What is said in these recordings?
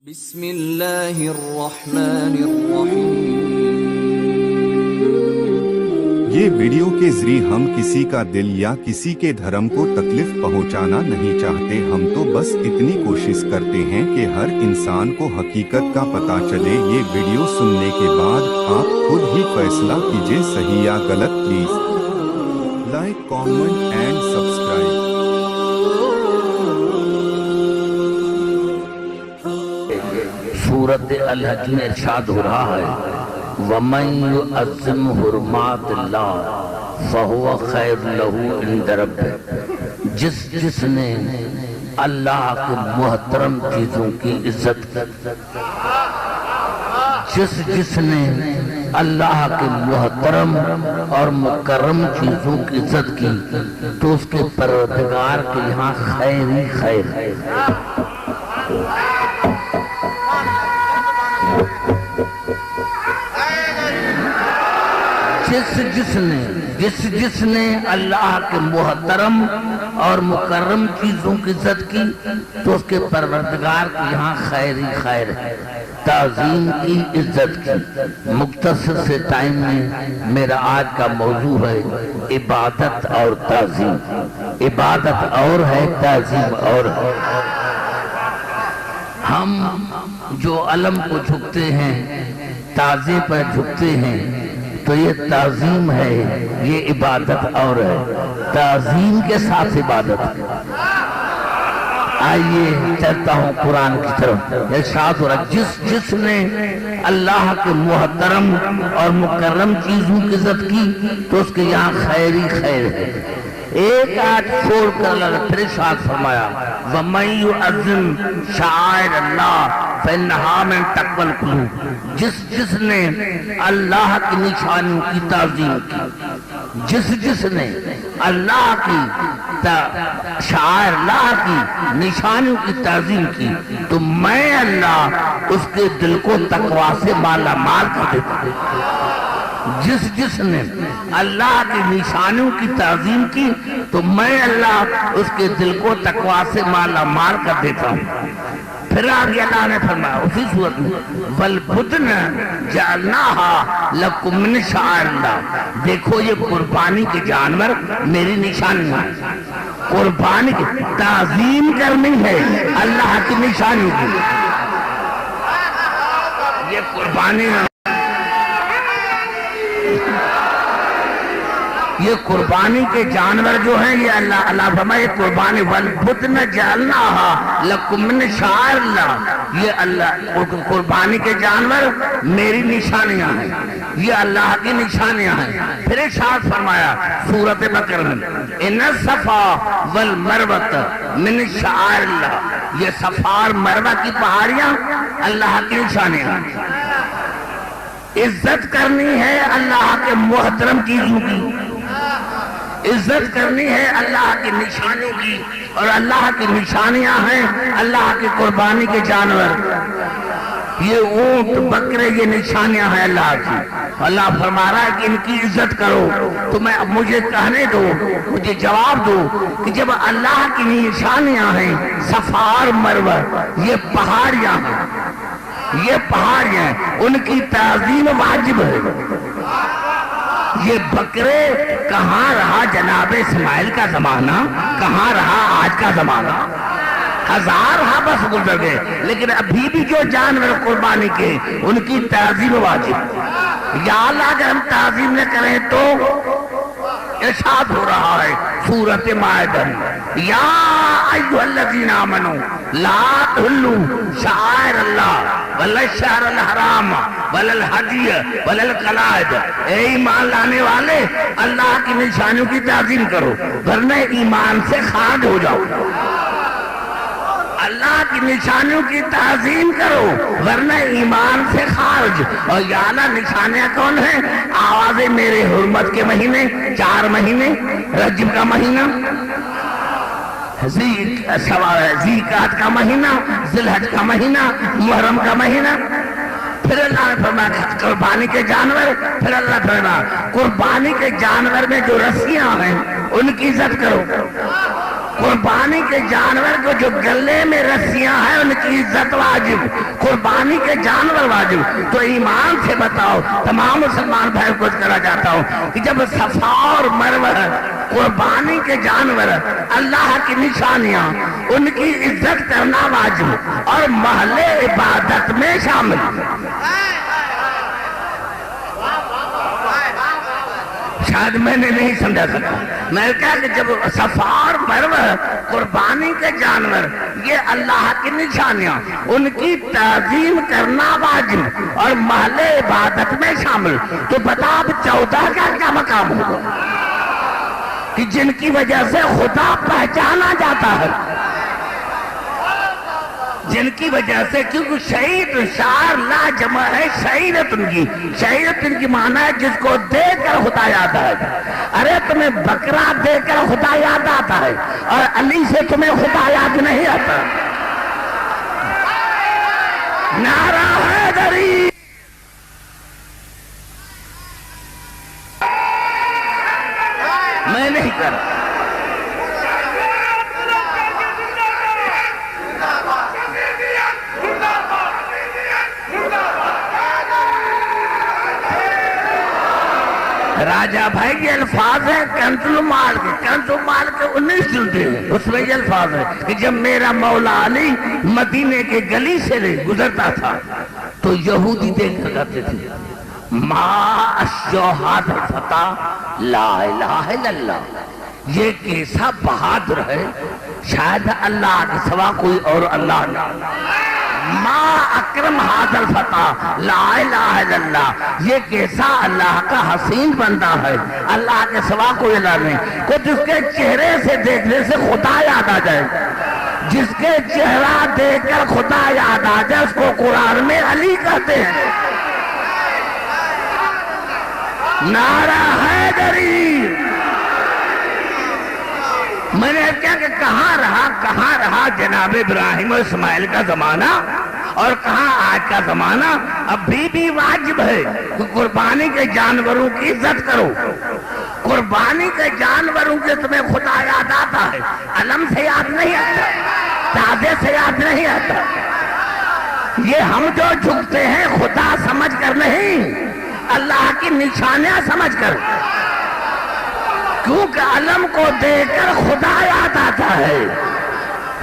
بسم اللہ الرحمن الرحیم۔ یہ ویڈیو کے ذریعے ہم کسی کا دل یا کسی کے دھرم کو تکلیف پہنچانا نہیں چاہتے، ہم تو بس اتنی کوشش کرتے ہیں کہ ہر انسان کو حقیقت کا پتہ چلے۔ یہ ویڈیو سننے کے بعد آپ خود ہی فیصلہ کیجئے صحیح یا غلط۔ Please like, comment and subscribe. سورت الحج میں ارشاد ہو رہا ہے وَمَن يُعَظِّمْ حُرُمَاتِ اللَّهِ فَهُوَ خَيْرٌ لَهُ عِندَ رَبِّهِ، جس نے اللہ کے محترم چیزوں کی عزت کی، جس نے اللہ کے محترم اور مکرم چیزوں کی عزت کی تو اس کے پروردگار کے یہاں خیر ہی خیر ہے۔ جس نے اللہ کے محترم اور مکرم چیزوں کی عزت کی تو اس کے پروردگار کے یہاں خیر ہی خیر ہے۔ تعظیم کی، عزت کی۔ مختصر سے ٹائم میں میرا آج کا موضوع ہے عبادت اور تعظیم۔ عبادت اور ہے، تعظیم اور ہے۔ ہم جو علم کو جھکتے ہیں، تعظیم پر جھکتے ہیں تو یہ تعظیم ہے، یہ عبادت اور ہے۔ تعظیم کے ساتھ عبادت ہے۔ آئیے چلتا ہوں قرآن کی طرف۔ ارشاد ہو رہا جس نے اللہ کے محترم اور مکرم چیزوں کی عزت کی تو اس کے یہاں خیر ہی خیر ہے۔ ایک آیت چھوڑ کر اللہ نے پھر ارشاد فرمایا وَمَن يُعَظِّمْ شَعَائِرَ اللَّهِ فَإِنَّهَا مِن تَقْوَى الْقُلُوبِ، جس نے اللہ کی نشانیوں کی تعظیم کی، جس نے اللہ کی شعائر اللہ کی نشانیوں کی تعظیم کی تو میں اللہ اس کے دل کو تقوی سے مالا مال کر دیتا ہوں۔ جس نے اللہ کی نشانیوں کی تعظیم کی تو میں اللہ اس کے دل کو تقوی سے مالا مال کر دیتا ہوں۔ پھر آگے اللہ نے فرمایا اسی صورت میں وَالْبُدْنَ جَعَلْنَاهَا لَكُم مِّن شَعَائِرِ اللَّهِ، دیکھو یہ قربانی کے جانور میری نشانی ہیں۔ قربانی کی تعظیم کرنی ہے اللہ کی نشانی کی، یہ قربانی یہ قربانی کے جانور جو ہیں یہ اللہ فرمائے قربانی وَالْبُدْنَ جَعَلْنَاهَا لَكُم مِّن شَعَائِرِ اللَّهِ، یہ اللہ قربانی کے جانور میری نشانیاں ہیں، یہ اللہ کی نشانیاں ہیں۔ پھر ارشاد فرمایا سورۃ بقرہ میں اِنَّ الصَّفَا وَالْمَرْوَةَ مِن شَعَائِرِ اللَّهِ، یہ صفا اور مروہ کی پہاڑیاں اللہ کی نشانیاں ہیں۔ عزت کرنی ہے اللہ کے محترم چیزوں کی، عزت کرنی ہے اللہ کی نشانیوں کی، اور اللہ کی نشانیاں ہیں اللہ کی قربانی کے جانور، یہ اونٹ بکرے یہ نشانیاں ہیں اللہ کی۔ اللہ فرما رہا ہے کہ ان کی عزت کرو تو میں اب مجھے کہنے دو، مجھے جواب دو کہ جب اللہ کی نشانیاں ہیں صفا اور مروہ یہ پہاڑیاں ہیں، یہ پہاڑیاں ہیں، ان کی تعظیم واجب ہے۔ یہ بکرے کہاں رہا جناب اسماعیل کا زمانہ، کہاں رہا آج کا زمانہ، ہزار بس گزر گئے، لیکن ابھی بھی جو جانور قربانی کے ان کی تعظیم واجب۔ یا اللہ اگر ہم تعظیم نہ کریں تو ارشاد ہو رہا ہے سورۃ مائدہ یا ایھا الذین آمنوا لا تحلوا شعائر اللہ ولا الشہر الحرام ولا الہدی ولا القلائد، اے ایمان لانے والے اللہ کی نشانیوں کی تعظیم کرو ورنہ ایمان سے خارج ہو جاؤ۔ اللہ کی نشانیوں کی تعظیم کرو ورنہ ایمان سے خارج۔ اور یا اللہ نشانیاں کون ہیں؟ آواز میرے حرمت کے مہینے، 4 مہینے، رجب کا مہینہ، ذیقعد کا مہینہ، ذی الحج کا مہینہ، محرم کا مہینہ۔ پھر اللہ نے فرمایا قربانی کے جانور، پھر اللہ فرمایا قربانی کے جانور میں جو رسیاں ہیں ان کی عزت کرو۔ قربانی کے جانور کو جو گلے میں رسیاں ہیں ان کی عزت واجب، قربانی کے جانور واجب۔ تو ایمان سے بتاؤ تمام مسلمان بھائی کو کرا جاتا ہوں کہ جب صفا اور مروہ قربانی کے جانور اللہ کی نشانیاں ان کی عزت کرنا واجب اور محل عبادت میں شامل۔ شاید میں نے نہیں سمجھا سکا، میں کہا کہ جب صفا اور مروہ قربانی کے جانور یہ اللہ کی نشانیاں ان کی تعظیم کرنا واجب اور محل عبادت میں شامل، تو بتا اب 14 کا کیا مقام ہوگا کہ جن کی وجہ سے خدا پہچانا جاتا ہے، جن کی وجہ سے، کیونکہ شہید شعر لا جمع ہے شہیدت ان کی، شہیدت ان کی معنی ہے جس کو دیکھ کر خدا یاد آئے گا۔ ارے تمہیں بکرا دیکھ کر خدا یاد آتا ہے اور علی سے تمہیں خدا یاد نہیں آتا۔ نعرہ حیدری، میں نہیں کر رہا۔ راجہ بھائی یہ الفاظ ہیں کنز المال کے 19 جلدیں ہیں، اس میں یہ الفاظ ہے کہ جب میرا مولا علی مدینے کے گلی سے گزرتا تھا تو یہودی دیکھ کر کہتے تھے ما اشجعات الفتح لا الہ الا اللہ، یہ کیسا بہادر ہے، شاید اللہ کے سوا کوئی اور اللہ نہ، ما اکرم حاضر الفتح لا الہ الا اللہ، یہ کیسا اللہ کا حسین بندہ ہے، اللہ کے سوا کوئی اللہ نہیں، کو جس کے چہرے سے دیکھنے سے خدا یاد آ جائے، جس کے چہرہ دیکھ کر خدا یاد آ جائے اس کو قرآن میں علی کہتے ہیں۔ نعرہ حیدری۔ میں نے کیا کہ کہاں رہا جناب ابراہیم و اسماعیل کا زمانہ اور کہاں آج کا زمانہ؟ ابھی بھی واجب ہے کہ قربانی کے جانوروں کی عزت کرو، قربانی کے جانوروں کے تمہیں خدا یاد آتا ہے، علم سے یاد نہیں آتا، تازے سے یاد نہیں آتا، یہ ہم جو جھکتے ہیں خدا سمجھ کر نہیں، اللہ کی نشانیاں سمجھ کر، کیونکہ علم کو دیکھ کر خدا یاد آتا ہے،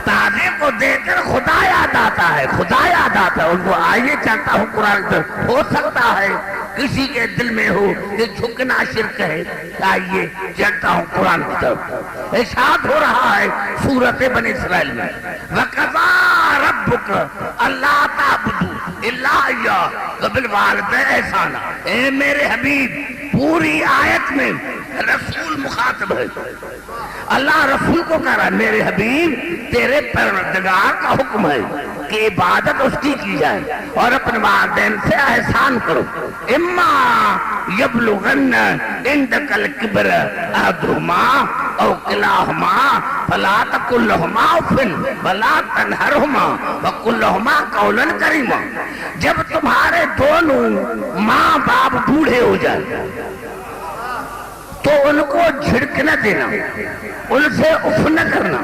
تازے کو دیکھ کر خدا یاد آتا ہے، خدا یاد آتا ہے ان کو۔ آئیے چاہتا ہوں قرآن کی طرف، ہو سکتا ہے کسی کے دل میں ہو کہ جھکنا شرک ہے، آئیے چاہتا ہوں قرآن کی طرف۔ ارشاد ہو رہا ہے سورۃ بنی اسرائیل میں وَقَضَىٰ رَبُّكَ أَلَّا تَعْبُدُوا إِلَّا إِيَّاهُ وَبِالْوَالِدَيْنِ إِحْسَانًا۔ اے میرے حبیب، پوری آیت میں رسول مخاطب ہے، اللہ رسول کو کہہ رہا ہے میرے حبیب تیرے پروردگار کا حکم ہے کہ عبادت اس کی جائے اور اپنے والدین سے احسان کرو۔ اما یبلغن عندک الکبر احدہما او کلاہما فلا تقل لہما اف ولا تنہرہما وقل لہما قولا کریما۔ جب تمہارے دونوں ماں باپ بوڑھے ہو جائے تو ان کو جھڑک نہ دینا، ان سے اف نہ کرنا،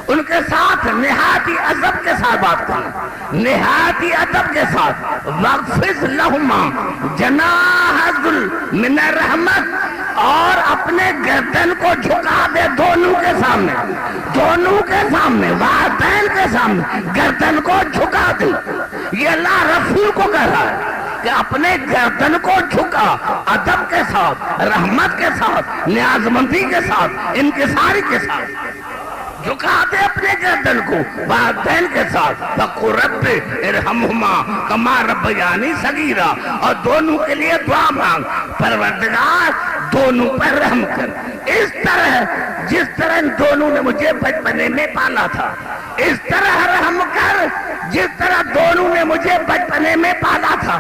ان کے ساتھ نہایتی ادب کے ساتھ بات کرنا، نہایتی ادب کے ساتھ۔ وَاخْفِضْ لَهُمَا جَنَاحَ الذُّلِّ مِنَ الرَّحْمَةِ، اور اپنے گردن کو جھکا دے دونوں کے سامنے، دونوں کے سامنے، والدین کے سامنے گردن کو جھکا دے۔ یہ اللہ رسول کو کہہ رہا ہے کہ اپنے گردن کو جھکا، ادب کے ساتھ، رحمت کے ساتھ، نیازمندی کے ساتھ، انکساری کے ساتھ جھکا دے اپنے گردن کو والدین کے ساتھ۔ وَقُلْ رَبِّ ارْحَمْهُمَا كَمَا رَبَّيَانِي صَغِيرًا، اور دونوں کے لیے دعا مانگ پروردگار دونوں پر رحم کر، اس طرح جس طرح ان دونوں نے مجھے بچپنے میں پالا تھا، اس طرح رحم کر جس طرح دونوں نے مجھے بچپنے میں پالا تھا۔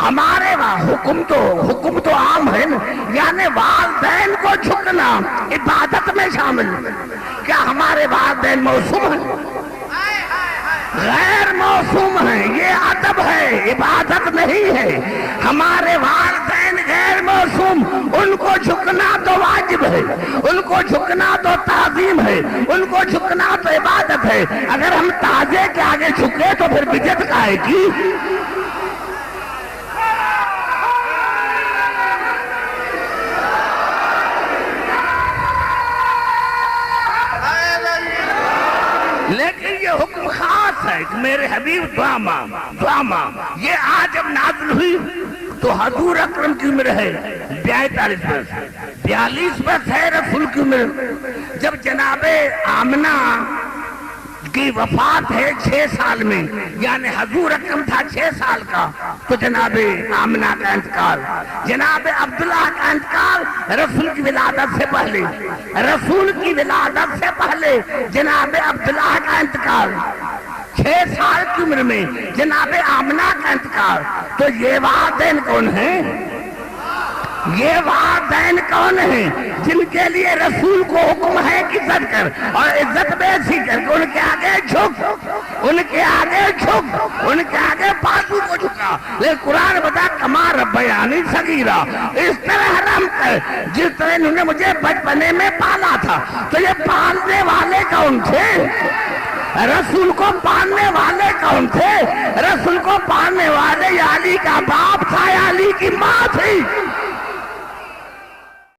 ہمارے حکم تو عام ہے نا، یعنی والدین کو جھکنا عبادت میں شامل ہے۔ کیا ہمارے والدین معصوم ہیں؟ غیر معصوم ہیں، یہ ادب ہے، عبادت نہیں ہے۔ ہمارے والدین غیر معصوم، ان کو جھکنا تو واجب ہے۔ ہے، ان کو جھکنا تو تعظیم ہے، ان کو جھکنا تو عبادت ہے۔ اگر ہم تازے کے آگے جھکے تو پھر بدعت کا ہے کی؟ لیکن یہ حکم خاص ہے کہ میرے حبیب دعا مانگ۔ یہ آج جب نازل ہوئی تو حضور اکرم کی عمر ہے 42 برس، 42 برس ہے رسول کی عمر۔ جب جناب آمنہ کی وفات ہے 6 سال میں، یعنی حضور اکرم تھا 6 سال کا، تو جناب آمنہ کا انتقال، جناب عبداللہ کا انتقال رسول کی ولادت سے پہلے، رسول کی ولادت سے پہلے جناب عبداللہ کا انتقال، 6 سال کی عمر میں جناب آمنہ کا انتقال۔ تو یہ والدین کون ہیں؟ یہ والدین کون ہیں جن کے لیے رسول کو حکم ہے کہ عزت کر، اور عزت بیسی کر کے ان کے آگے جھک، ان کے آگے جھک، ان کے آگے بازو کو جھکا۔ لیکن قرآن بتا کما ربیانی صغیرہ، اس طرح حرم کر جس طرح انہوں نے مجھے بچپنے میں پالا تھا۔ تو یہ پالنے والے کون تھے؟ رسول کو پالنے والے کون تھے؟ رسول کو پالنے والے یا علی کا باپ تھا یا علی کی ماں تھی؟